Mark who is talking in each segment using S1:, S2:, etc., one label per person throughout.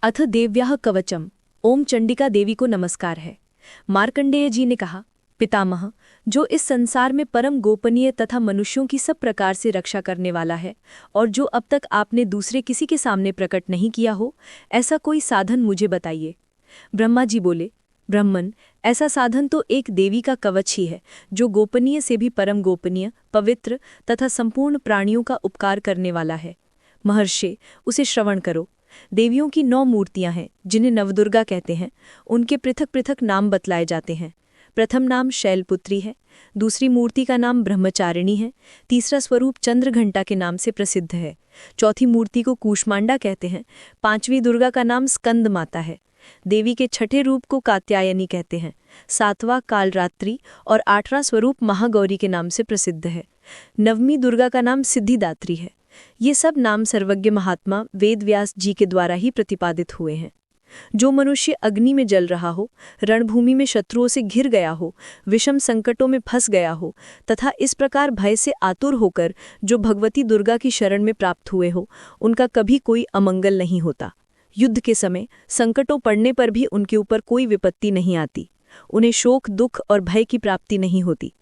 S1: अथ देव्याः कवचम। ओम चंडिका देवी को नमस्कार है। मार्कंडेय जी ने कहा, पितामह, जो इस संसार में परम गोपनीय तथा मनुष्यों की सब प्रकार से रक्षा करने वाला है और जो अब तक आपने दूसरे किसी के सामने प्रकट नहीं किया हो, ऐसा कोई साधन मुझे बताइए। ब्रह्मा जी बोले, ब्रह्मन, ऐसा साधन तो एक देवी का कवच ही है, जो गोपनीय से भी परम गोपनीय, पवित्र तथा संपूर्ण प्राणियों का उपकार करने वाला है। महर्षि, उसे श्रवण करो। देवियों की 9 मूर्तियां हैं, जिन्हें नवदुर्गा कहते हैं। उनके पृथक पृथक नाम बतलाए जाते हैं। प्रथम नाम शैलपुत्री है, दूसरी मूर्ति का नाम ब्रह्मचारिणी है, तीसरा स्वरूप चंद्रघंटा के नाम से प्रसिद्ध है, चौथी मूर्ति को कूष्मांडा कहते हैं, पांचवी दुर्गा का नाम स्कंद माता है, देवी के छठे रूप को कात्यायनी कहते हैं, सातवां कालरात्रि और 8वां स्वरूप महागौरी के नाम से प्रसिद्ध है, नवमी दुर्गा का नाम सिद्धिदात्री है। ये सब नाम सर्वज्ञ महात्मा वेदव्यास जी के द्वारा ही प्रतिपादित हुए हैं। जो मनुष्य अग्नि में जल रहा हो, रणभूमि में शत्रुओं से घिर गया हो, विषम संकटों में फंस गया हो तथा इस प्रकार भय से आतुर होकर जो भगवती दुर्गा की शरण में प्राप्त हुए हो, उनका कभी कोई अमंगल नहीं होता। युद्ध के समय संकटों पड़ने पर भी उनके ऊपर कोई विपत्ति नहीं आती। उन्हें शोक, दुख और भय की प्राप्ति नहीं होती।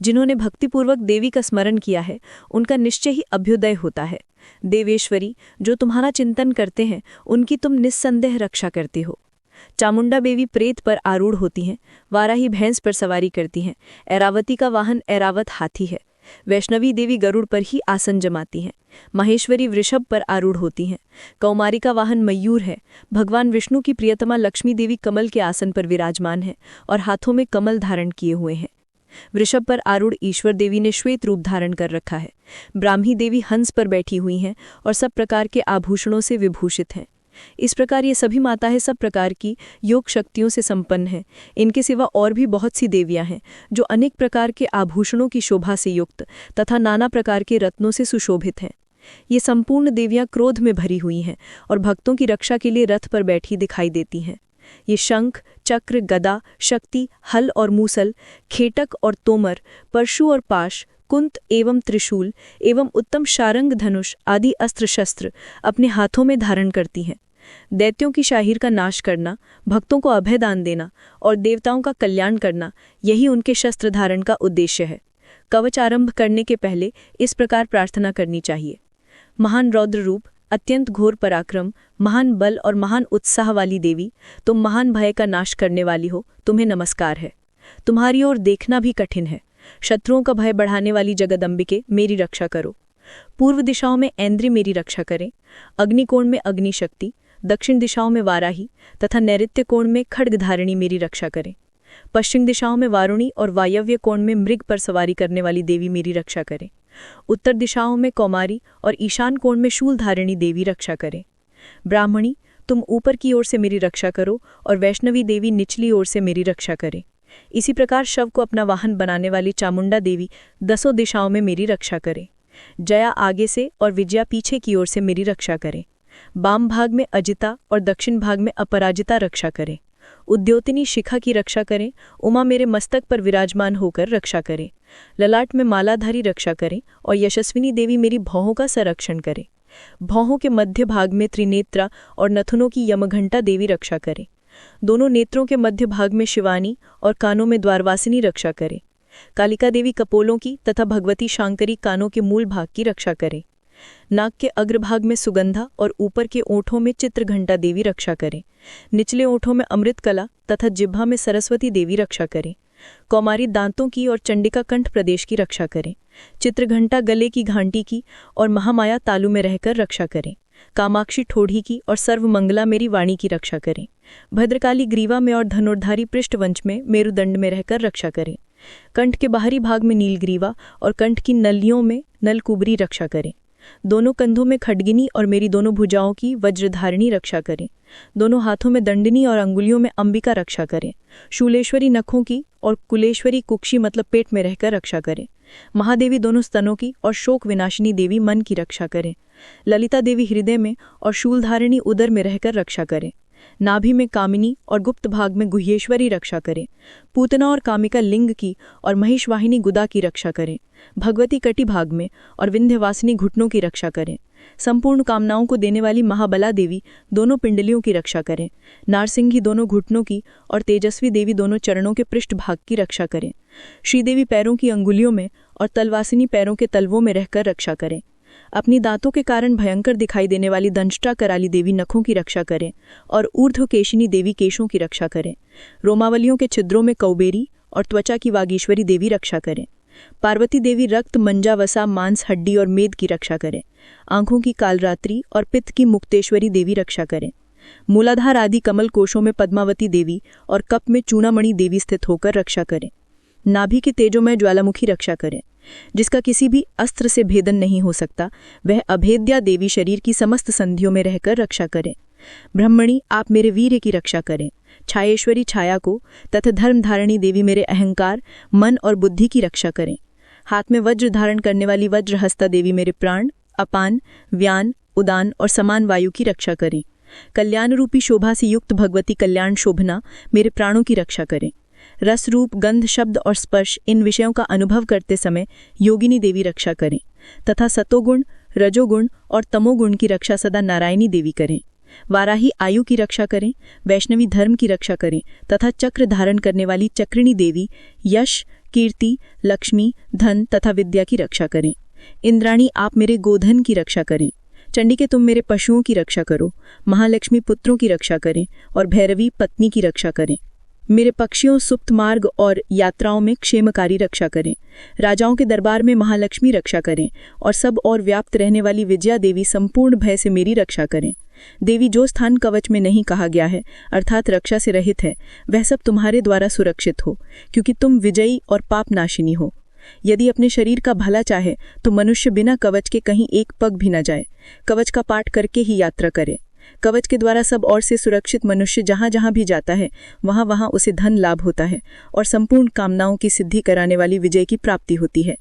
S1: जिन्होंने भक्तिपूर्वक देवी का स्मरण किया है, उनका निश्चय ही अभ्युदय होता है। देवेश्वरी, जो तुम्हारा चिंतन करते हैं, उनकी तुम निस्संदेह रक्षा करते हो। चामुंडा देवी प्रेत पर आरूढ़ होती हैं, वाराही भैंस पर सवारी करती हैं, ऐरावती का वाहन ऐरावत हाथी है, वैष्णवी देवी गरुड़ पर ही आसन जमाती हैं, महेश्वरी वृषभ पर आरूढ़ होती हैं, कौमारी का वाहन मयूर है, भगवान विष्णु की प्रियतमा लक्ष्मी देवी कमल के आसन पर विराजमान है और हाथों में कमल धारण किए हुए हैं। वृषभ पर आरूढ़ ईश्वर देवी ने श्वेत रूप धारण कर रखा है। ब्राह्मी देवी हंस पर बैठी हुई हैं और सब प्रकार के आभूषणों से विभूषित हैं। इस प्रकार ये सभी माताएं सब प्रकार की योग शक्तियों से संपन्न हैं। इनके सिवा और भी बहुत सी देवियां हैं, जो अनेक प्रकार के आभूषणों की शोभा से युक्त तथा नाना प्रकार के रत्नों से सुशोभित हैं। ये संपूर्ण देवियां क्रोध में भरी हुई हैं और भक्तों की रक्षा के लिए रथ पर बैठी दिखाई देती हैं। ये शंख, चक्र, गदा, शक्ति, हल और मूसल, खेटक और तोमर, परशु और पाश, कुंत एवं त्रिशूल एवं उत्तम शारंग धनुष आदि अस्त्र शस्त्र अपने हाथों में धारण करती हैं। दैत्यों की शाहीर का नाश करना, भक्तों को अभय दान देना और देवताओं का कल्याण करना, यही उनके शस्त्र धारण का उद्देश्य है। कवच आरंभ करने के पहले इस प्रकार प्रार्थना करनी चाहिए। महान रौद्र रूप, अत्यंत घोर पराक्रम, महान बल और महान उत्साह वाली देवी, तुम महान भय का नाश करने वाली हो, तुम्हें नमस्कार है। तुम्हारी ओर देखना भी कठिन है। शत्रुओं का भय बढ़ाने वाली जगदम्बिके, मेरी रक्षा करो। पूर्व दिशाओं में ऐन्द्री मेरी रक्षा करें, अग्निकोण में अग्नि शक्ति, दक्षिण दिशाओं में वाराही तथा नैऋत्य कोण में खड्गधारिणी मेरी रक्षा करें। पश्चिम दिशाओं में वारुणी और वायव्य कोण में मृग पर सवारी करने वाली देवी मेरी रक्षा करें। उत्तर दिशाओं में कौमारी और ईशान कोण में शूलधारिणी देवी रक्षा करें। ब्राह्मणी, तुम ऊपर की ओर से मेरी रक्षा करो और वैष्णवी देवी निचली ओर से मेरी रक्षा करें। इसी प्रकार शव को अपना वाहन बनाने वाली चामुंडा देवी 10 दिशाओं में मेरी रक्षा करें। जया आगे से और विजया पीछे की ओर से मेरी रक्षा करें। वाम भाग में अजिता और दक्षिण भाग में अपराजिता रक्षा करें। उद्योतिनी शिखा की रक्षा करें। उमा मेरे मस्तक पर विराजमान होकर रक्षा करें। ललाट में मालाधारी रक्षा करें और यशस्विनी देवी मेरी भौहों का संरक्षण करें। भौहों के मध्य भाग में त्रिनेत्रा और नथुनों की यमघंटा देवी रक्षा करें। दोनों नेत्रों के मध्य भाग में शिवानी और कानों में द्वारवासिनी रक्षा करें। कालिका देवी कपोलों की तथा भगवती शांकरी कानों के मूल भाग की रक्षा करें। नाक के अग्रभाग में सुगंधा और ऊपर के ओठों में चित्रघंटा देवी रक्षा करें। निचले ओठों में अमृत कला तथा जिह्वा में सरस्वती देवी रक्षा करें। कौमारी दांतों की और चंडिका कंठ प्रदेश की रक्षा करें। चित्रघंटा गले की घंटी की और महामाया तालु में रहकर रक्षा करें। कामाक्षी ठोड़ी की और सर्वमंगला मेरी वाणी की रक्षा करें। भद्रकाली ग्रीवा में और धनुर्धारी पृष्ठवंश में मेरुदंड में रहकर रक्षा करें। कंठ के बाहरी भाग में नीलग्रीवा और कंठ की नलियों में नलकुबरी रक्षा करें। दोनों कंधों में खड्गिनी और मेरी दोनों भुजाओं की वज्रधारिणी रक्षा करें। दोनों हाथों में दंडिनी और अंगुलियों में अंबिका रक्षा करें। शूलेश्वरी नखों की और कुलेश्वरी कुक्षी मतलब पेट में रहकर रक्षा करें। महादेवी दोनों स्तनों की और शोक विनाशिनी देवी मन की रक्षा करें। ललिता देवी हृदय में और शूलधारिणी उदर में रहकर रक्षा करें। नाभि में कामिनी और गुप्त भाग में गुह्येश्वरी रक्षा करें। पूतना और कामिका लिंग की और महिषवाहिनी गुदा की रक्षा करें। भगवती कटी भाग में और विंध्यवासिनी घुटनों की रक्षा करें।
S2: संपूर्ण कामनाओं को देने वाली महाबला देवी दोनों पिंडलियों की रक्षा करें। नारसिंगी दोनों घुटनों की और तेजस्वी देवी दोनों चरणों के पृष्ठभाग की रक्षा करें। श्रीदेवी पैरों की अंगुलियों में और तलवासिनी पैरों के तलवों में रहकर रक्षा करें। अपनी दांतों के कारण भयंकर दिखाई देने वाली दंष्ट्रा कराली देवी नखों की रक्षा करें और ऊर्ध्वकेशिनी देवी केशों की रक्षा करें। रोमावलियों के छिद्रों में कौबेरी और त्वचा की वागीश्वरी देवी रक्षा करें। पार्वती देवी रक्त, मंजा, वसा, मांस, हड्डी और मेद की रक्षा करें। आंखों की कालरात्रि और पित्त की मुक्तेश्वरी देवी रक्षा करें। मूलाधार आदि कमल कोशों में पद्मावती देवी और कप में चूड़ामणि देवी स्थित होकर रक्षा करें। नाभि की तेजोमय ज्वालामुखी रक्षा करें, जिसका किसी भी अस्त्र से भेदन नहीं हो सकता, वह अभेद्या देवी शरीर की समस्त संधियों में रहकर रक्षा करें। ब्रह्मणी, आप मेरे वीर्य की रक्षा करें। छायेश्वरी छाया को तथा धर्मधारिणी देवी मेरे अहंकार, मन और बुद्धि की रक्षा करें। हाथ में वज्र धारण करने वाली वज्रहस्ता देवी मेरे प्राण, अपान, व्यान, उदान और समान वायु की रक्षा करें। कल्याण रूपी शोभा से युक्त भगवती कल्याण शोभना मेरे प्राणों की रक्षा करें। रस, रूप, गंध, शब्द और स्पर्श, इन विषयों का अनुभव करते समय योगिनी देवी रक्षा करें तथा सतोगुण, रजोगुण और तमोगुण की रक्षा सदा नारायणी देवी करें। वाराही आयु की रक्षा करें, वैष्णवी धर्म की रक्षा करें तथा चक्र धारण करने वाली चक्रिणी देवी यश, कीर्ति, लक्ष्मी, धन तथा विद्या की रक्षा करें। इंद्राणी, आप मेरे गोधन की रक्षा करें। चंडिके, तुम मेरे पशुओं की रक्षा करो। महालक्ष्मी, पुत्रों की रक्षा करें और भैरवी, पत्नी की रक्षा करें। मेरे पक्षियों, सुप्त मार्ग और यात्राओं में क्षेमकारी रक्षा करें। राजाओं के दरबार में महालक्ष्मी रक्षा करें और सब और व्याप्त रहने वाली विजया देवी संपूर्ण भय से मेरी रक्षा करें। देवी, जो स्थान कवच में नहीं कहा गया है अर्थात रक्षा से रहित है, वह सब तुम्हारे द्वारा सुरक्षित हो, क्योंकि तुम विजयी और पाप नाशिनी हो। यदि अपने शरीर का भला चाहे तो मनुष्य बिना कवच के कहीं एक पग भी न जाए, कवच का पाठ करके ही यात्रा करे। कवच के द्वारा सब ओर से सुरक्षित मनुष्य जहाँ जहाँ भी जाता है वहाँ वहाँ उसे धन लाभ होता है और संपूर्ण कामनाओं की सिद्धि कराने वाली विजय की प्राप्ति होती है।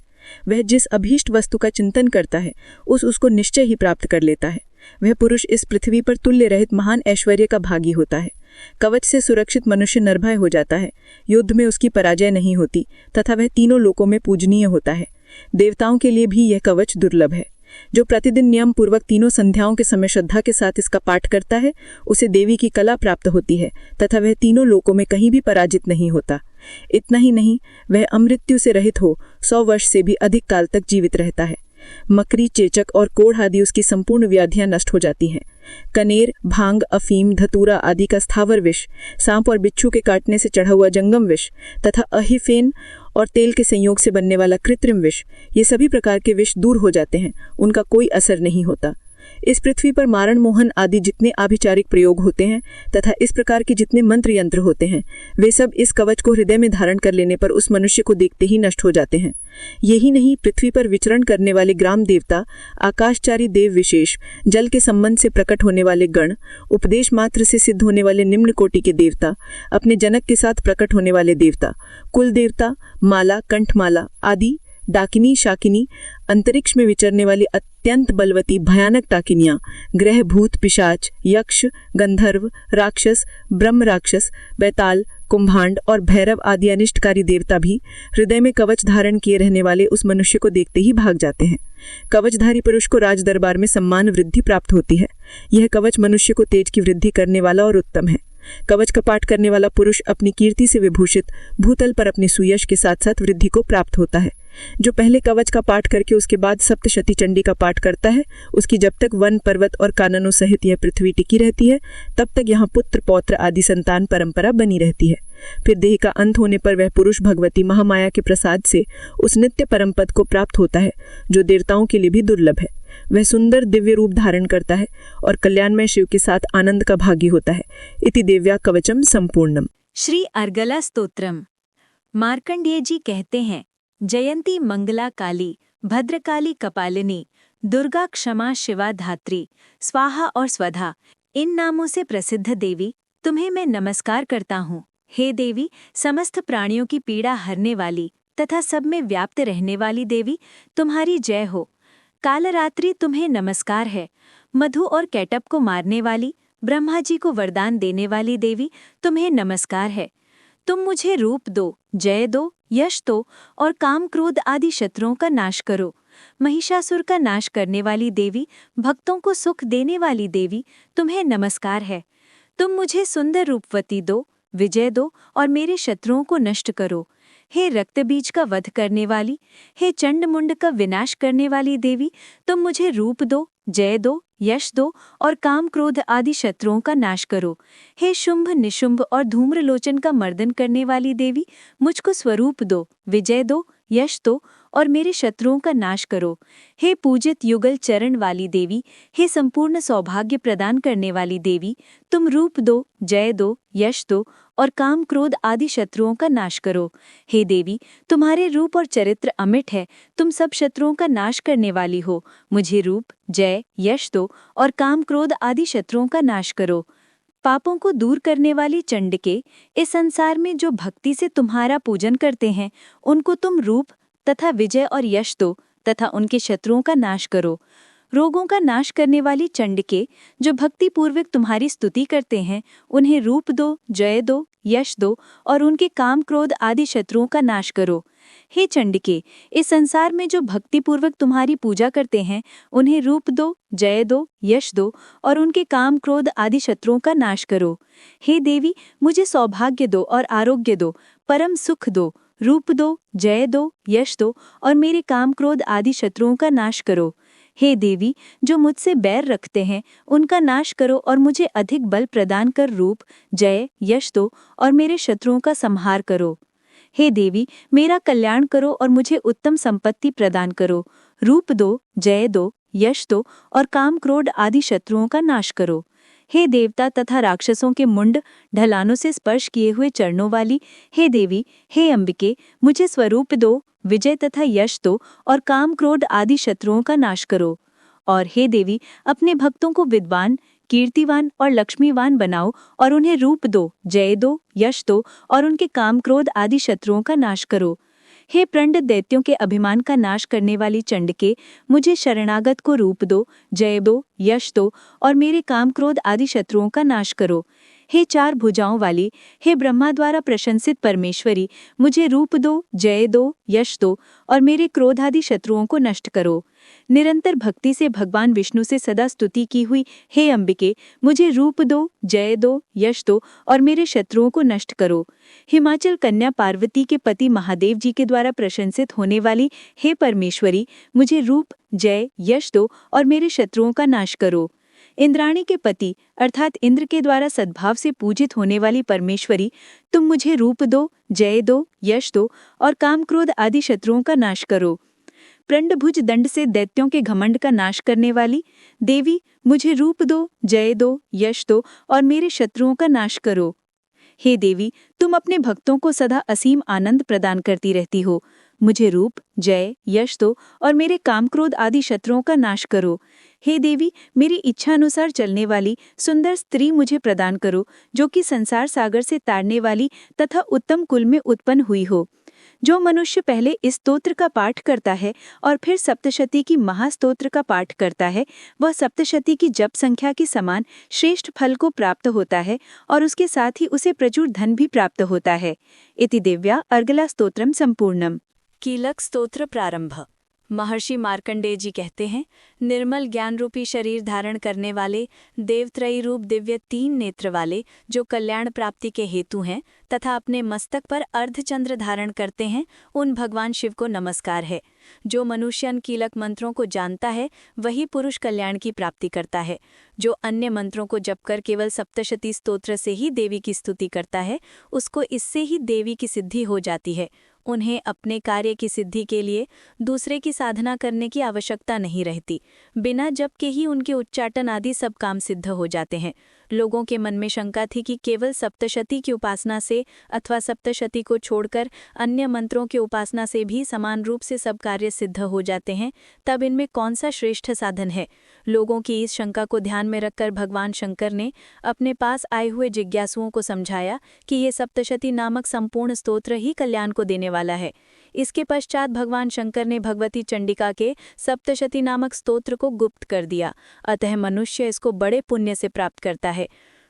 S2: वह जिस अभीष्ट वस्तु का चिंतन करता है उसको निश्चय ही प्राप्त कर लेता है। वह पुरुष इस पृथ्वी पर तुल्य रहित महान ऐश्वर्य का भागी होता है। कवच से सुरक्षित मनुष्य निर्भय हो जाता है, युद्ध में उसकी पराजय नहीं होती तथा वह तीनों लोकों में पूजनीय होता है। देवताओं के लिए भी यह कवच दुर्लभ है। जो प्रतिदिन नियम पूर्वक तीनों संध्याओं के समय श्रद्धा के साथ इसका पाठ करता है उसे देवी की कला प्राप्त होती है तथा वह तीनों लोकों में कहीं भी पराजित नहीं होता। इतना ही नहीं, वह अमृत्यु से रहित हो 100 वर्ष से भी अधिक काल तक जीवित रहता है। मकरी, चेचक और कोढ़ आदि उसकी संपूर्ण व्याधियां नष्ट हो जाती हैं। कनेर, भांग, अफीम, धतूरा आदि का स्थावर विष, सांप और बिच्छू के काटने से चढ़ा हुआ जंगम विष तथा अहिफेन और तेल के संयोग से बनने वाला कृत्रिम विष, ये सभी प्रकार के विष दूर हो जाते हैं, उनका कोई असर नहीं होता। इस पृथ्वी पर मारण मोहन आदि जितने आभिचारिक प्रयोग होते हैं तथा इस प्रकार के जितने मंत्र यंत्र होते हैं वे सब इस कवच को हृदय में धारण कर लेने पर उस मनुष्य को देखते ही नष्ट हो जाते हैं। यही नहीं, पृथ्वी पर विचरण करने वाले ग्राम देवता, आकाशचारी देव विशेष, जल के संबंध से प्रकट होने वाले गण, उपदेश मात्र से सिद्ध होने वाले निम्न कोटि के देवता, अपने जनक के साथ प्रकट होने वाले देवता, कुल देवता, माला, कंठमाला आदि, डाकिनी, शाकिनी, अंतरिक्ष में विचरने वाली अत्यंत बलवती भयानक डाकिनियां, ग्रह, भूत, पिशाच, यक्ष, गंधर्व, राक्षस, ब्रह्म राक्षस, बैताल, कुंभांड और भैरव आदि अनिष्टकारी देवता भी हृदय में कवच धारण किए रहने वाले उस मनुष्य को देखते ही भाग जाते हैं। कवचधारी पुरुष को राज दरबार में सम्मान वृद्धि प्राप्त होती है। यह कवच मनुष्य को तेज की वृद्धि करने वाला और उत्तम है। कवच का पाठ करने वाला पुरुष अपनी कीर्ति से विभूषित भूतल पर अपने सुयश के साथ साथ वृद्धि को प्राप्त होता है। जो पहले कवच का पाठ करके उसके बाद सप्तशती चंडी का पाठ करता है, उसकी जब तक वन, पर्वत और काननों सहित यह पृथ्वी टिकी रहती है तब तक यहाँ पुत्र, पौत्र आदि संतान परंपरा बनी रहती है। फिर देह का अंत होने पर वह पुरुष भगवती महामाया के प्रसाद से उस नित्य परम पद को प्राप्त होता है जो देवताओं के लिए भी दुर्लभ है। वह सुंदर दिव्य रूप धारण करता है और कल्याणमय शिव के साथ आनंद का भागी होता है। इति देव्या कवचम संपूर्णम।
S1: श्री अर्गला स्तोत्रम। मार्कंडेय जी कहते हैं, जयंती मंगला काली, भद्रकाली कपालिनी, दुर्गा, क्षमा, शिवा, धात्री, स्वाहा और स्वधा, इन नामों से प्रसिद्ध देवी तुम्हें मैं नमस्कार करता हूँ। हे देवी, समस्त प्राणियों की पीड़ा हरने वाली तथा सब में व्याप्त रहने वाली देवी, तुम्हारी जय हो। कालरात्रि तुम्हें नमस्कार है। मधु और कैटअप को मारने वाली, ब्रह्मा जी को वरदान देने वाली देवी, तुम्हें नमस्कार है। तुम मुझे रूप दो, जय दो, यश दो और काम, क्रोध आदि शत्रुओं का नाश करो। महिषासुर का नाश करने वाली देवी, भक्तों को सुख देने वाली देवी, तुम्हें नमस्कार है। तुम मुझे सुंदर रूपवती दो, विजय दो और मेरे शत्रुओं को नष्ट करो। हे रक्तबीज का वध करने वाली, हे चंड मुंड का विनाश करने वाली देवी, तुम मुझे रूप दो, जय दो, यश दो और काम क्रोध आदि शत्रुओं का नाश करो। हे शुंभ निशुंभ और धूम्रलोचन का मर्दन करने वाली देवी, मुझको स्वरूप दो, विजय दो, यश दो और मेरे शत्रुओं का नाश करो। हे पूजित युगल चरण वाली देवी, हे संपूर्ण सौभाग्य प्रदान करने वाली देवी, तुम रूप दो, जय दो, यश दो और काम क्रोध आदि शत्रुओं का नाश करो। हे देवी, तुम्हारे रूप और चरित्र अमिट है, तुम सब शत्रुओं का नाश करने वाली हो। मुझे रूप, जय, यश दो और काम क्रोध आदि शत्रुओं का नाश करो। पापों को दूर करने वाली चंडिके, इस संसार में जो भक्ति से तुम्हारा पूजन करते हैं, उनको तुम रूप तथा विजय और यश दो तथा उनके शत्रुओं का नाश करो। रोगों का नाश करने वाली चंडिके, जो भक्ति पूर्वक तुम्हारी स्तुति करते हैं, उन्हें रूप दो, जय दो, यश दो और उनके काम क्रोध आदि शत्रुओं का नाश करो। हे चंडिके, इस संसार में जो भक्तिपूर्वक तुम्हारी पूजा करते हैं, उन्हें रूप दो, जय दो, यश दो और उनके काम क्रोध आदि शत्रुओं का नाश करो। हे देवी, मुझे सौभाग्य दो और आरोग्य दो, परम सुख दो, रूप दो, जय दो, यश दो और मेरे काम क्रोध आदि शत्रुओं का नाश करो। हे देवी, जो मुझसे बैर रखते हैं, उनका नाश करो और मुझे अधिक बल प्रदान कर रूप, जय, यश दो और मेरे शत्रुओं का संहार करो। हे देवी, मेरा कल्याण करो और मुझे उत्तम संपत्ति प्रदान करो। रूप दो, जय दो, यश दो और काम क्रोध आदि शत्रुओं का नाश करो। हे देवता तथा राक्षसों के मुंड ढलानों से स्पर्श किए हुए चरणों वाली, हे देवी, हे अंबिके, मुझे स्वरूप दो, विजय तथा यश दो और काम क्रोध आदि शत्रुओं का नाश करो। और हे देवी, अपने भक्तों को विद्वान, कीर्तिवान और लक्ष्मीवान बनाओ और उन्हें रूप दो, जय दो, यश दो और उनके काम क्रोध आदि शत्रुओं का नाश करो। हे प्रंड दैत्यों के अभिमान का नाश करने वाली चंडिके, मुझे शरणागत को रूप दो, जय दो, यश दो और मेरे काम क्रोध आदि शत्रुओं का नाश करो। हे चार भुजाओं वाली, हे ब्रह्मा द्वारा प्रशंसित परमेश्वरी, मुझे रूप दो, जय दो, यश दो और मेरे क्रोधादि शत्रुओं को नष्ट करो। निरंतर भक्ति से भगवान विष्णु से सदा स्तुति की हुई, हे अंबिके, मुझे रूप दो, जय दो, यश दो और मेरे शत्रुओं को नष्ट करो। हिमाचल कन्या पार्वती के पति महादेव जी के द्वारा प्रशंसित होने वाली, हे परमेश्वरी, मुझे रूप, जय, यश दो और मेरे शत्रुओं का नाश करो। इंद्राणी के पति अर्थात इंद्र के द्वारा सद्भाव से पूजित होने वाली परमेश्वरी, तुम मुझे रूप दो, जय दो, यश दो और काम क्रोध आदि शत्रुओं का नाश करो। प्रंडभुज दंड से दैत्यों के घमंड का नाश करने वाली देवी, मुझे रूप दो, जय दो, यश दो और मेरे शत्रुओं का नाश करो। हे देवी, तुम अपने भक्तों को सदा असीम आनंद प्रदान करती रहती हो। मुझे रूप, जय, यश दो और मेरे काम क्रोध आदि शत्रुओं का नाश करो। हे देवी, मेरी इच्छा अनुसार चलने वाली सुंदर स्त्री मुझे प्रदान करो, जो कि संसार सागर से तारने वाली तथा उत्तम कुल में उत्पन्न हुई हो। जो मनुष्य पहले इस स्तोत्र का पाठ करता है और फिर सप्तशती की महास्तोत्र का पाठ करता है, वह सप्तशती की जप संख्या के समान श्रेष्ठ फल को प्राप्त होता है और उसके साथ ही उसे प्रचुर धन भी प्राप्त होता है। इति दिव्या अर्गला स्तोत्रम संपूर्णम।
S3: कीलक स्तोत्र प्रारंभ। महर्षि मार्कंडेय जी कहते हैं, निर्मल ज्ञान रूपी शरीर धारण करने वाले, देवत्रयी रूप दिव्य 3 नेत्र वाले, जो कल्याण प्राप्ति के हेतु हैं तथा अपने मस्तक पर अर्धचंद्र धारण करते हैं, उन भगवान शिव को नमस्कार है। जो मनुष्यन कीलक मंत्रों को जानता है, वही पुरुष कल्याण की प्राप्ति करता है। जो अन्य मंत्रों को जपकर केवल सप्तशती स्तोत्र से ही देवी की स्तुति करता है, उसको इससे ही देवी की सिद्धि हो जाती है। उन्हें अपने कार्य की सिद्धि के लिए दूसरे की साधना करने की आवश्यकता नहीं रहती। बिना जप के ही उनके उच्चाटन आदि सब काम सिद्ध हो जाते हैं। लोगों के मन में शंका थी कि केवल सप्तशती की उपासना से अथवा सप्तशती को छोड़कर अन्य मंत्रों की उपासना से भी समान रूप से सब कार्य सिद्ध हो जाते हैं, तब इनमें कौन सा श्रेष्ठ साधन है। लोगों की इस शंका को ध्यान में रखकर भगवान शंकर ने अपने पास आए हुए जिज्ञासुओं को समझाया कि ये सप्तशती नामक संपूर्ण स्तोत्र ही कल्याण को देने वाला है। इसके पश्चात भगवान शंकर ने भगवती चंडिका के सप्तशती नामक स्तोत्र को गुप्त कर दिया, अतः मनुष्य इसको बड़े पुण्य से प्राप्त करता है।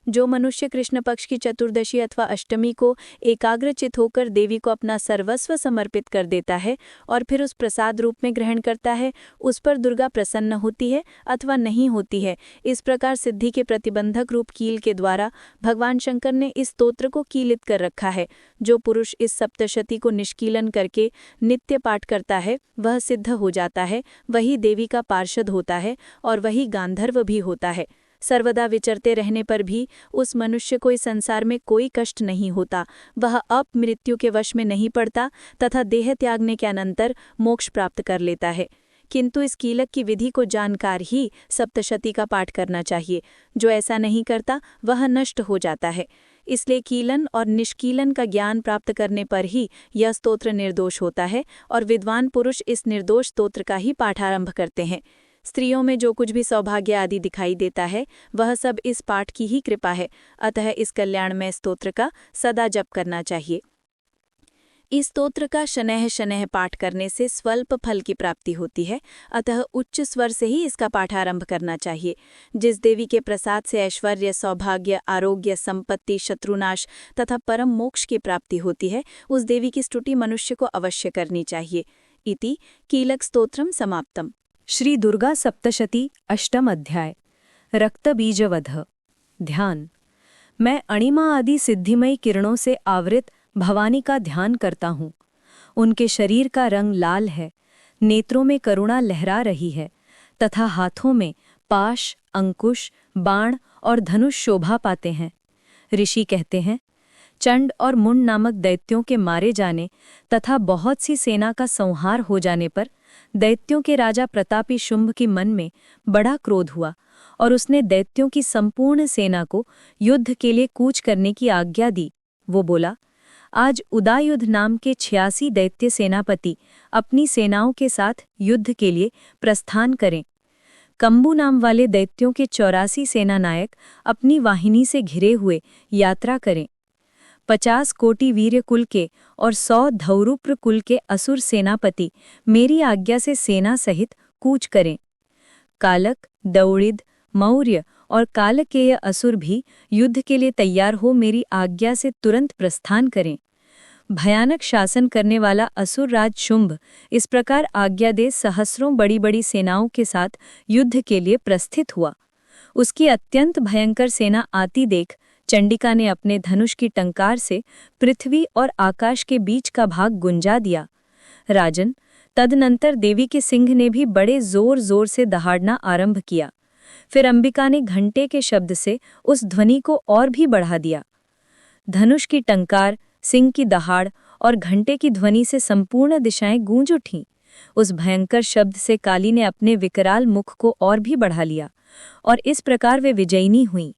S3: जो मनुष्य कृष्ण पक्ष की चतुर्दशी अथवा अष्टमी को एकाग्रचित होकर देवी को अपना सर्वस्व समर्पित कर देता है और फिर उस प्रसाद रूप में ग्रहण करता है, उस पर दुर्गा प्रसन्न होती है अथवा नहीं होती है। इस प्रकार सिद्धि के प्रतिबंधक रूप कील के द्वारा भगवान शंकर ने इस स्तोत्र को कीलित कर रखा है। जो पुरुष इस सप्तशती को निष्कीलन करके नित्य पाठ करता है वह सिद्ध हो जाता है, वही देवी का पार्षद होता है और वही गांधर्व भी होता है। सर्वदा विचरते रहने पर भी उस मनुष्य को इस संसार में कोई कष्ट नहीं होता, वह अपमृत्यु के वश में नहीं पड़ता तथा देह त्यागने के अनंतर मोक्ष प्राप्त कर लेता है। किंतु इस कीलक की विधि को जानकार ही सप्तशती का पाठ करना चाहिए। जो ऐसा नहीं करता वह नष्ट हो जाता है। इसलिए कीलन और निष्कीलन का ज्ञान प्राप्त करने पर ही यह स्तोत्र निर्दोष होता है और विद्वान पुरुष इस निर्दोष स्तोत्र का ही पाठारंभ करते हैं। स्त्रियों में जो कुछ भी सौभाग्य आदि दिखाई देता है वह सब इस पाठ की ही कृपा है, अतः इस कल्याणमय स्तोत्र का सदा जप करना चाहिए। इस स्तोत्र का शनैः शनैः पाठ करने से स्वल्प फल की प्राप्ति होती है, अतः उच्च स्वर से ही इसका पाठारंभ करना चाहिए। जिस देवी के प्रसाद से ऐश्वर्य, सौभाग्य, आरोग्य, संपत्ति, शत्रुनाश तथा परम मोक्ष की प्राप्ति होती है, उस देवी की स्तुति मनुष्य को अवश्य करनी चाहिए। इति कीलक स्तोत्रम समाप्तम।
S1: श्री दुर्गा सप्तशती अष्टम अध्याय। रक्तबीजवध। ध्यान। मैं अणिमा आदि सिद्धिमयी किरणों से आवृत भवानी का ध्यान करता हूँ। उनके शरीर का रंग लाल है, नेत्रों में करुणा लहरा रही है तथा हाथों में पाश, अंकुश, बाण और धनुष शोभा पाते हैं। ऋषि कहते हैं, चंड और मुंड नामक दैत्यों के मारे जाने तथा बहुत सी सेना का संहार हो जाने पर दैत्यों के राजा प्रतापी शुंभ की मन में बड़ा क्रोध हुआ और उसने दैत्यों की संपूर्ण सेना को युद्ध के लिए कूच करने की आज्ञा दी। वो बोला, आज उदायुध नाम के 86 दैत्य सेनापति अपनी सेनाओं के साथ युद्ध के लिए प्रस्थान करें। कंबू नाम वाले दैत्यों के 84 सेनानायक अपनी वाहिनी से घिरे हुए यात्रा करें। 50 कोटि वीर्य कुल के और 100 धौरुप्र कुल के असुर सेनापति मेरी आज्ञा से सेना सहित कूच करें। कालक, दौड़िद, मौर्य और कालकेय असुर भी युद्ध के लिए तैयार हो मेरी आज्ञा से तुरंत प्रस्थान करें। भयानक शासन करने वाला असुर राज शुंभ इस प्रकार आज्ञा दे सहस्रों बड़ी बड़ी सेनाओं के साथ युद्ध के लिए प्रस्थित हुआ। उसकी अत्यंत भयंकर सेना आती देख चंडिका ने अपने धनुष की टंकार से पृथ्वी और आकाश के बीच का भाग गुंजा दिया। राजन, तदनंतर देवी के सिंह ने भी बड़े जोर जोर से दहाड़ना आरंभ किया। फिर अंबिका ने घंटे के शब्द से उस ध्वनि को और भी बढ़ा दिया। धनुष की टंकार, सिंह की दहाड़ और घंटे की ध्वनि से संपूर्ण दिशाएं गूंज उठीं। उस भयंकर शब्द से काली ने अपने विकराल मुख को और भी बढ़ा लिया और इस प्रकार वे विजयिनी हुईं।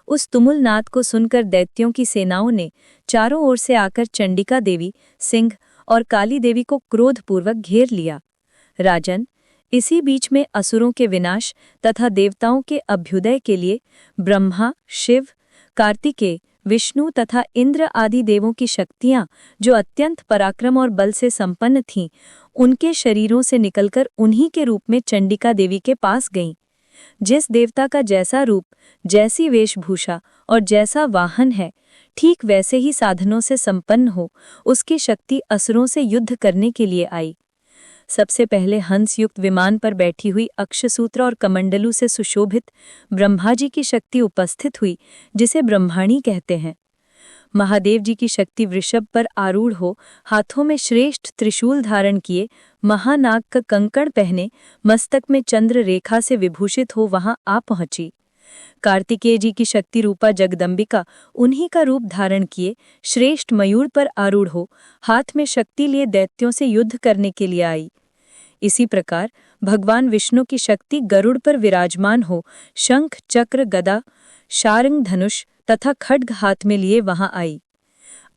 S1: उस तुमुल नाद को सुनकर दैत्यों की सेनाओं ने चारों ओर से आकर चंडिका देवी, सिंह और काली देवी को क्रोधपूर्वक घेर लिया। राजन, इसी बीच में असुरों के विनाश तथा देवताओं के अभ्युदय के लिए ब्रह्मा, शिव, कार्तिकेय, विष्णु तथा इंद्र आदि देवों की शक्तियां, जो अत्यंत पराक्रम और बल से संपन्न थीं, उनके शरीरों से निकलकर उन्हीं के रूप में चंडिका देवी के पास गईं। जिस देवता का जैसा रूप, जैसी वेशभूषा और जैसा वाहन है, ठीक वैसे ही साधनों से संपन्न हो, उसकी शक्ति असुरों से युद्ध करने के लिए आई। सबसे पहले हंस युक्त विमान पर बैठी हुई अक्षसूत्र और कमंडलू से सुशोभित ब्रह्मा जी की शक्ति उपस्थित हुई, जिसे ब्रह्माणी कहते हैं। महादेव जी की शक्ति वृषभ पर आरूढ़ हो, हाथों में श्रेष्ठ त्रिशूल धारण किए, महानाग का कंकण पहने, मस्तक में चंद्र रेखा से विभूषित हो वहां आ पहुंची। कार्तिकेय जी की शक्ति रूपा जगदम्बिका उन्हीं का रूप धारण किए, श्रेष्ठ मयूर पर आरूढ़ हो, हाथ में शक्ति लिए दैत्यों से युद्ध करने के लिए आई। इसी प्रकार भगवान विष्णु की शक्ति गरुड़ पर विराजमान हो, शंख, चक्र, गदा, शारंग, धनुष तथा खड्ग हाथ में लिए वहां आई।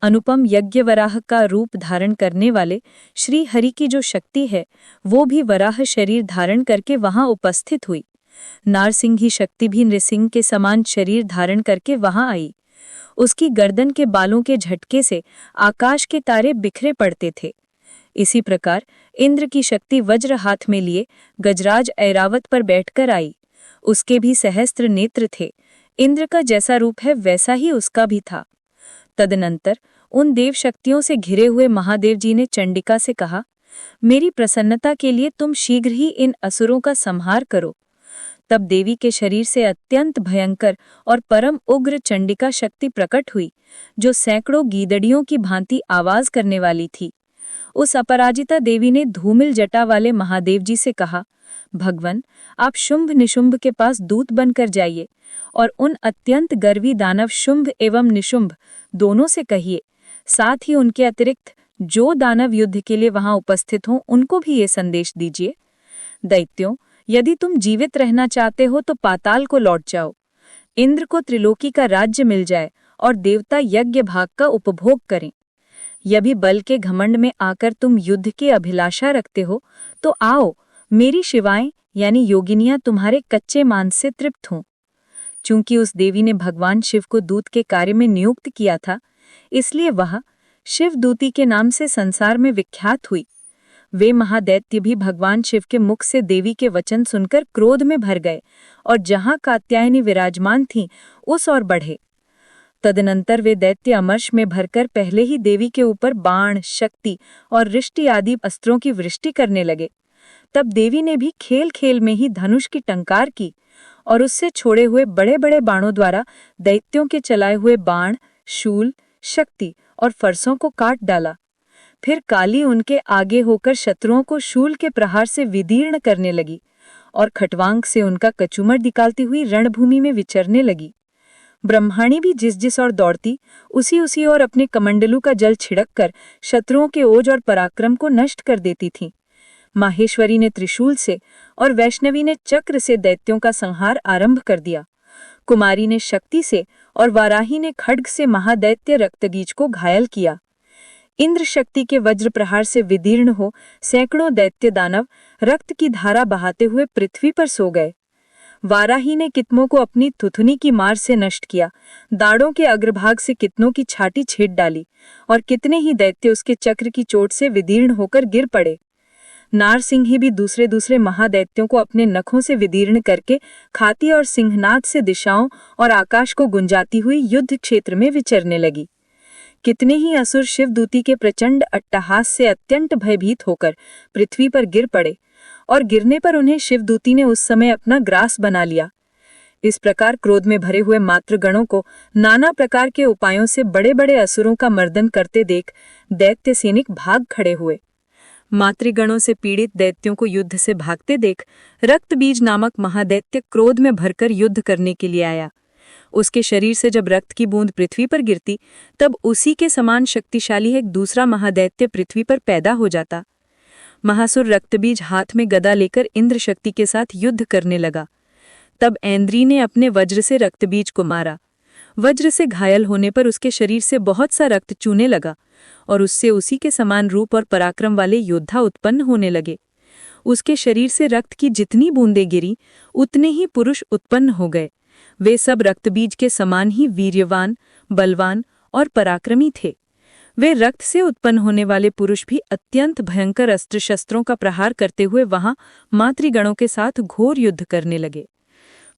S1: अनुपम यज्ञ वराह का रूप धारण करने वाले श्री हरि की जो शक्ति है, वो भी वराह शरीर धारण करके वहां उपस्थित हुई। नारसिंही शक्ति भी नृसिंह के समान शरीर धारण करके वहां आई। उसकी गर्दन के बालों के झटके से आकाश के तारे बिखरे पड़ते थे। इसी प्रकार इंद्र की शक्ति वज्र हाथ में लिए गजराज ऐरावत पर बैठकर आई। उसके भी सहस्त्र नेत्र थे।
S3: इंद्र का जैसा रूप है वैसा ही उसका भी था। तदनंतर उन देव शक्तियों से घिरे हुए महादेव जी ने चंडिका से कहा, मेरी प्रसन्नता के लिए तुम शीघ्र ही इन असुरों का संहार करो। तब देवी के शरीर से अत्यंत भयंकर और परम उग्र चंडिका शक्ति प्रकट हुई, जो सैकड़ों गीदड़ियों की भांति आवाज करने वाली थी। उस अपराजिता देवी ने धूमिल जटा वाले महादेव जी से कहा, भगवन, आप शुंभ निशुंभ के पास दूत बनकर जाइए और उन अत्यंत गर्वी दानव शुंभ एवं निशुंभ दोनों से कहिए, साथ ही उनके अतिरिक्त जो दानव युद्ध के लिए वहां उपस्थित हों उनको भी ये संदेश दीजिए, दैत्यों, यदि तुम जीवित रहना चाहते हो तो पाताल को लौट जाओ। इंद्र को त्रिलोकी का राज्य मिल जाए और देवता यज्ञ भाग का उपभोग करें। यदि बल के घमंड में आकर तुम युद्ध की अभिलाषा रखते हो तो आओ, मेरी शिवाएं यानी योगिनियां तुम्हारे कच्चे मांस से तृप्त हों। चूंकि उस देवी ने भगवान शिव को दूत के कार्य में नियुक्त किया था, इसलिए वह शिवदूती के नाम से संसार में विख्यात हुई। वे महादैत्य भी भगवान शिव के मुख से देवी के वचन सुनकर क्रोध में भर गए और जहां कात्यायनी विराजमान थीं उस ओर बढ़े। तदनंतर वे दैत्य अमर्ष में भरकर पहले ही देवी के ऊपर बाण, शक्ति और रिष्टि आदि अस्त्रों की वृष्टि करने लगे। तब देवी ने भी खेल खेल में ही धनुष की टंकार की और उससे छोड़े हुए बड़े बड़े बाणों द्वारा दैत्यों के चलाए हुए बाण, शूल, शक्ति और फरसों को काट डाला। फिर काली उनके आगे होकर शत्रुओं को शूल के प्रहार से विदीर्ण करने लगी और खटवांग से उनका कचूमर निकालती हुई रणभूमि में विचरने लगी। ब्रह्माणी भी जिस जिस ओर दौड़ती उसी ओर अपने कमंडलू का जल छिड़क कर शत्रुओं के ओज और पराक्रम को नष्ट कर देती थीं। माहेश्वरी ने त्रिशूल से और वैष्णवी ने चक्र से दैत्यों का संहार आरंभ कर दिया। कुमारी ने शक्ति से और वाराही ने खड्ग से महादैत्य रक्तगीज को घायल किया। इंद्र शक्ति के वज्र प्रहार से विदीर्ण हो सैकड़ों दैत्य दानव रक्त की धारा बहाते हुए पृथ्वी पर सो गए। वाराही ने कितनों को अपनी थुथुनी की मार से नष्ट किया, दाढ़ों के अग्रभाग से कितनों की छाती छेद डाली और कितने ही दैत्य उसके चक्र की चोट से विदीर्ण होकर गिर पड़े। नारसिंही भी दूसरे महादैत्यों को अपने नखों से विदीर्ण करके खाती और सिंहनाद से दिशाओं और आकाश को गुंजाती हुई युद्ध क्षेत्र में विचरने लगी। कितने ही असुर शिवदूती के प्रचंड अट्टहास से अत्यंत भयभीत होकर पृथ्वी पर गिर पड़े और गिरने पर उन्हें शिवदूती ने उस समय अपना ग्रास बना लिया। इस प्रकार क्रोध में भरे हुए मातृगणों को नाना प्रकार के उपायों से बड़े बड़े असुरों का मर्दन करते देख दैत्य सैनिक भाग खड़े हुए। मातृगणों से पीड़ित दैत्यों को युद्ध से भागते देख रक्तबीज नामक महादैत्य क्रोध में भरकर युद्ध करने के लिए आया। उसके शरीर से जब रक्त की बूंद पृथ्वी पर गिरती तब उसी के समान शक्तिशाली एक दूसरा महादैत्य पृथ्वी पर पैदा हो जाता। महासुर रक्तबीज हाथ में गदा लेकर इंद्र शक्ति के साथ युद्ध करने लगा। तब ऐन्द्री ने अपने वज्र से रक्तबीज को मारा। वज्र से घायल होने पर उसके शरीर से बहुत सा रक्त चूने लगा और उससे उसी के समान रूप और पराक्रम वाले योद्धा उत्पन्न होने लगे। उसके शरीर से रक्त की जितनी बूंदें गिरी उतने ही पुरुष उत्पन्न हो गए। वे सब रक्तबीज के समान ही वीर्यवान, बलवान और पराक्रमी थे। वे रक्त से उत्पन्न होने वाले पुरुष भी अत्यंत भयंकर अस्त्र शस्त्रों का प्रहार करते हुए वहां मातृगणों के साथ घोर युद्ध करने लगे।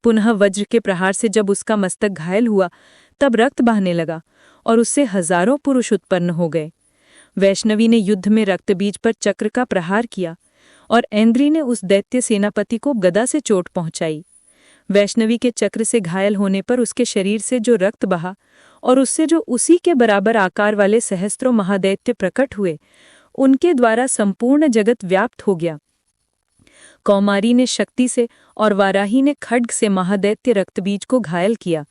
S3: पुनः वज्र के प्रहार से जब उसका मस्तक घायल हुआ तब रक्त बहने लगा और उससे हजारों पुरुष उत्पन्न हो गए। वैष्णवी ने युद्ध में रक्तबीज पर चक्र का प्रहार किया और ऐन्द्री ने उस दैत्य सेनापति को गदा से चोट पहुंचाई। वैष्णवी के चक्र से घायल होने पर उसके शरीर से जो रक्त बहा और उससे जो उसी के बराबर आकार वाले सहस्त्रों महादैत्य प्रकट हुए, उनके द्वारा संपूर्ण जगत व्याप्त हो गया। कौमारी ने शक्ति से और वाराही ने खड्ग से महादैत्य रक्तबीज को घायल किया।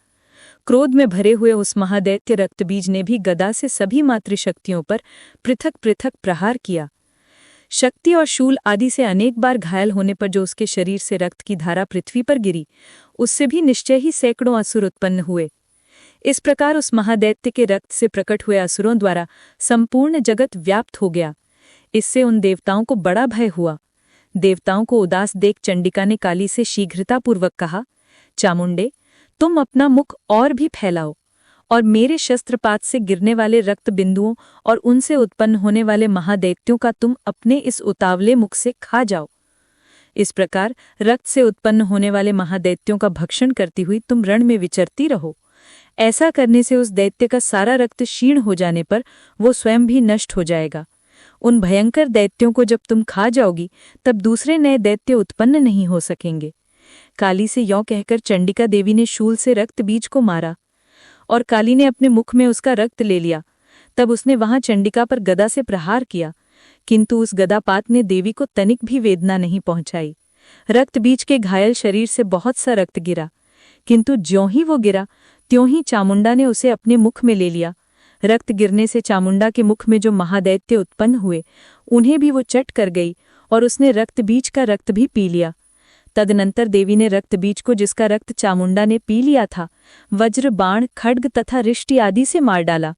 S3: क्रोध में भरे हुए उस महादैत्य रक्तबीज ने भी गदा से सभी मातृशक्तियों पर पृथक पृथक प्रहार किया। शक्ति और शूल आदि से अनेक बार घायल होने पर जो उसके शरीर से रक्त की धारा पृथ्वी पर गिरी, उससे भी निश्चय ही सैकड़ों असुर उत्पन्न हुए। इस प्रकार उस महादैत्य के रक्त से प्रकट हुए असुरों द्वारा संपूर्ण जगत व्याप्त हो गया। इससे उन देवताओं को बड़ा भय हुआ। देवताओं को उदास देख चंडिका ने काली से शीघ्रतापूर्वक कहा, चामुंडे, तुम अपना मुख और भी फैलाओ और मेरे शस्त्रपात से गिरने वाले रक्त बिंदुओं और उनसे उत्पन्न होने वाले महादैत्यों का तुम अपने इस उतावले मुख से खा जाओ।
S4: इस प्रकार रक्त से उत्पन्न होने वाले महादैत्यों का भक्षण करती हुई तुम रण में विचरती रहो। ऐसा करने से उस दैत्य का सारा रक्त क्षीण हो जाने पर वो स्वयं भी नष्ट हो जाएगा। उन भयंकर दैत्यों को जब तुम खा जाओगी तब दूसरे नए दैत्य उत्पन्न नहीं हो सकेंगे। काली से यों कहकर चंडिका देवी ने शूल से रक्त बीज को मारा और काली ने अपने मुख में उसका रक्त ले लिया। तब उसने वहां चंडिका पर गदा से प्रहार किया, किंतु उस गदापात ने देवी को तनिक भी वेदना नहीं पहुंचाई। रक्त बीज के घायल शरीर से बहुत सा रक्त गिरा, किंतु ज्यों ही वो गिरा त्यों ही चामुंडा ने उसे अपने मुख में ले लिया। रक्त गिरने से चामुंडा के मुख में जो महादैत्य उत्पन्न हुए उन्हें भी वो चट कर गई और उसने रक्त बीज का रक्त भी पी लिया। तदनंतर देवी ने रक्त बीज को, जिसका रक्त चामुंडा ने पी लिया था, वज्र, बाण, खड्ग तथा रिष्टि आदि से मार डाला।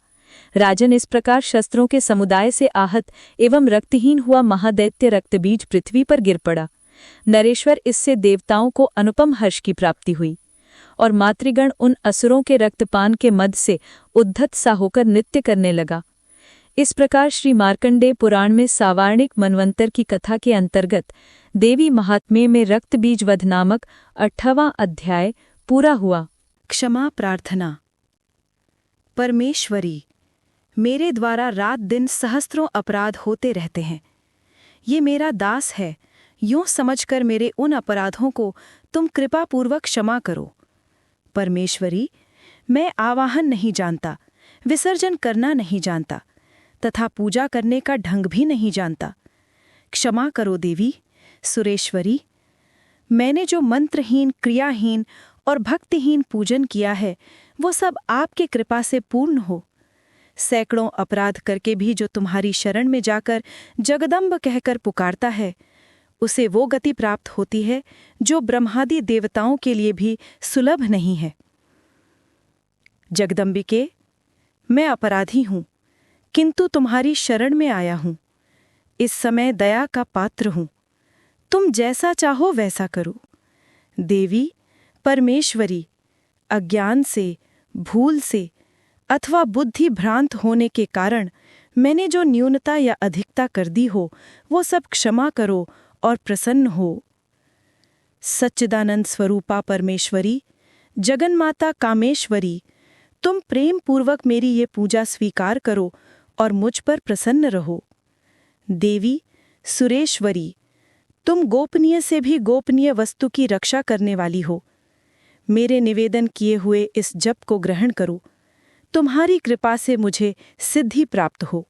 S4: राजन, इस प्रकार शस्त्रों के समुदाय से आहत एवं रक्तहीन हुआ महादैत्य रक्तबीज पृथ्वी पर गिर पड़ा। नरेश्वर, इससे देवताओं को अनुपम हर्ष की प्राप्ति हुई और मातृगण उन असुरों के रक्तपान के मद से उद्धत सा होकर नृत्य करने लगा। इस प्रकार श्री मार्कंडेय पुराण में सावार्णिक मनवंतर की कथा के अंतर्गत देवी महात्म्य में रक्तबीज वध नामक 8वां अध्याय पूरा हुआ।
S5: क्षमा प्रार्थना। परमेश्वरी, मेरे द्वारा रात दिन सहस्त्रों अपराध होते रहते हैं। ये मेरा दास है, यूं समझकर मेरे उन अपराधों को तुम कृपापूर्वक क्षमा करो। परमेश्वरी, मैं आवाहन नहीं जानता, विसर्जन करना नहीं जानता तथा पूजा करने का ढंग भी नहीं जानता। क्षमा करो देवी। सुरेश्वरी, मैंने जो मंत्रहीन, क्रियाहीन और भक्तिहीन पूजन किया है वो सब आपके कृपा से पूर्ण हो। सैकड़ों अपराध करके भी जो तुम्हारी शरण में जाकर जगदम्ब कहकर पुकारता है उसे वो गति प्राप्त होती है जो ब्रह्मादि देवताओं के लिए भी सुलभ नहीं है। जगदम्बिके, मैं अपराधी हूं, किंतु तुम्हारी शरण में आया हूं। इस समय दया का पात्र हूं, तुम जैसा चाहो वैसा करो। देवी परमेश्वरी, अज्ञान से, भूल से अथवा बुद्धि भ्रांत होने के कारण मैंने जो न्यूनता या अधिकता कर दी हो वो सब क्षमा करो और प्रसन्न हो। सच्चिदानंद स्वरूपा परमेश्वरी, जगन्माता कामेश्वरी, तुम प्रेम पूर्वक मेरी ये पूजा स्वीकार करो और मुझ पर प्रसन्न रहो। देवी सुरेश्वरी, तुम गोपनीय से भी गोपनीय वस्तु की रक्षा करने वाली हो। मेरे निवेदन किए हुए इस जप को ग्रहण करो, तुम्हारी कृपा से मुझे सिद्धि प्राप्त हो।